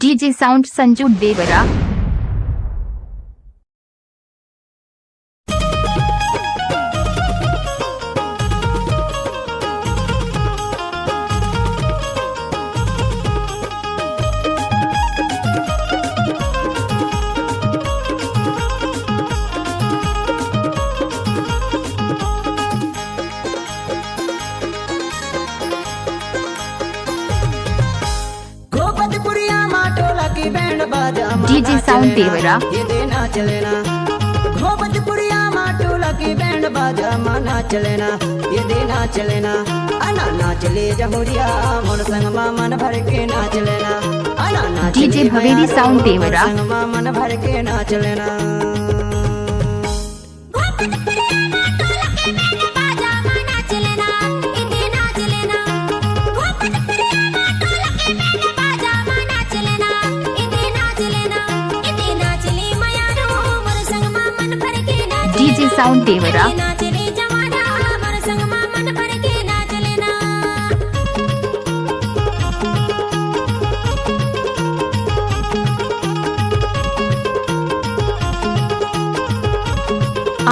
DJ sound Sanju देवरा। DJ sound देवरा। ये देना चलेना भोपतपुरिया माटोला की बैंड बाजा माना चलेना ये देना चलेना अना नाचले जमुरिया मोर संग मन भर के नाच लेना अना नाचले डीजे भवेरी साउंड देवरा। संग मन भर के नाच लेना डीजे साउंड देवरा।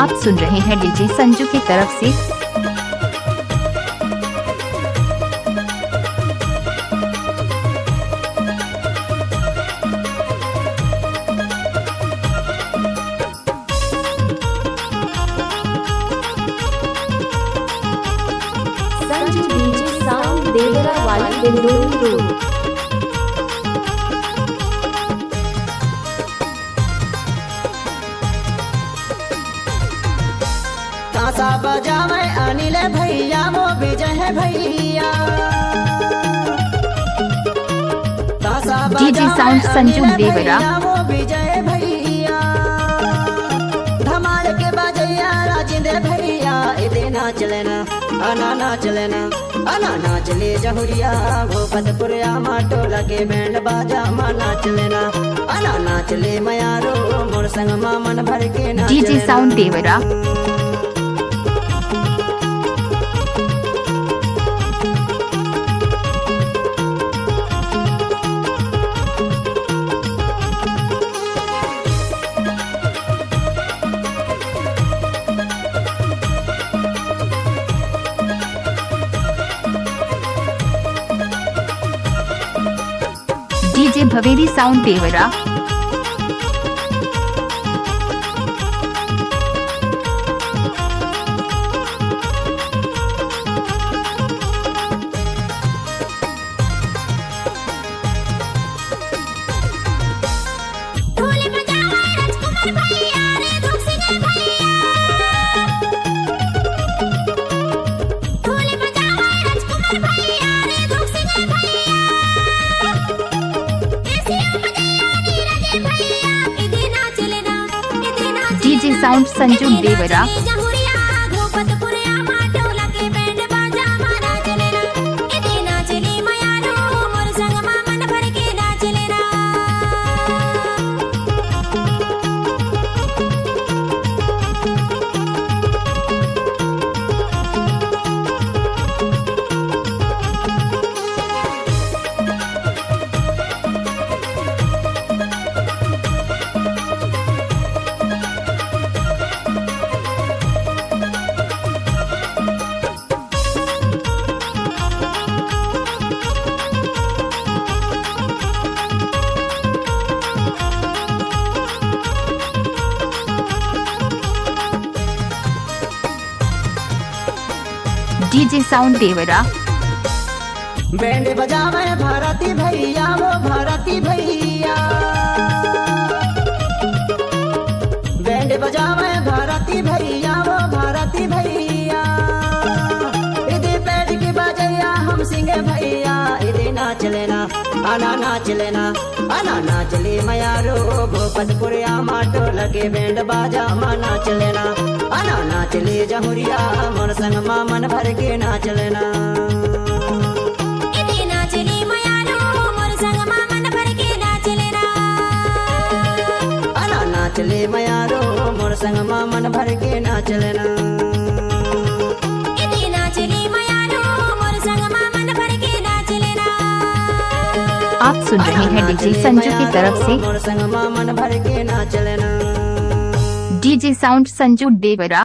आप सुन रहे हैं डीजे संजू की तरफ से। संजू डीजे साउंड देवरा वाली बेंदोरी रोड। तासा बजावे अनिल भैया वो विजय है भैया डीजे साउंड संजू देवरा। वो विजय भैया धमाल के बजैया राजेंद्र भैया इधे नाच लेना अना नाच लेना अना नाच ले जहुरिया भोपतपुरिया माटो लगे बैंड बाजा मा नाच लेना अना नाच ले मयारो मोर संग मन भर के नाच डीजे साउंड देवरा। डीजे भवेरी साउंड देवरा। डीजे साउंड संजू देवरा। डीजे साउंड देवरा। बैंड बजावे भारती भैया वो भारती भैया बैंड बजावे भारती भैया वो भारती भैया इधे बैठ के बजैया हम सिंह भैया इधे नाच लेना अना नाच लेना अना नाच ले मयारो भोपतपुरिया माटो लगे बैंड बाजा मा नाच लेना अना नाच ले जमुरिया मोर संग मन भर के नाच लेना नाच ले मयारो मोर संग मन भर के नाच लेना। आप सुन रहे हैं डीजे संजू की तरफ से। मोर संग मन भर के ना चलना। डीजे साउंड संजू देवरा।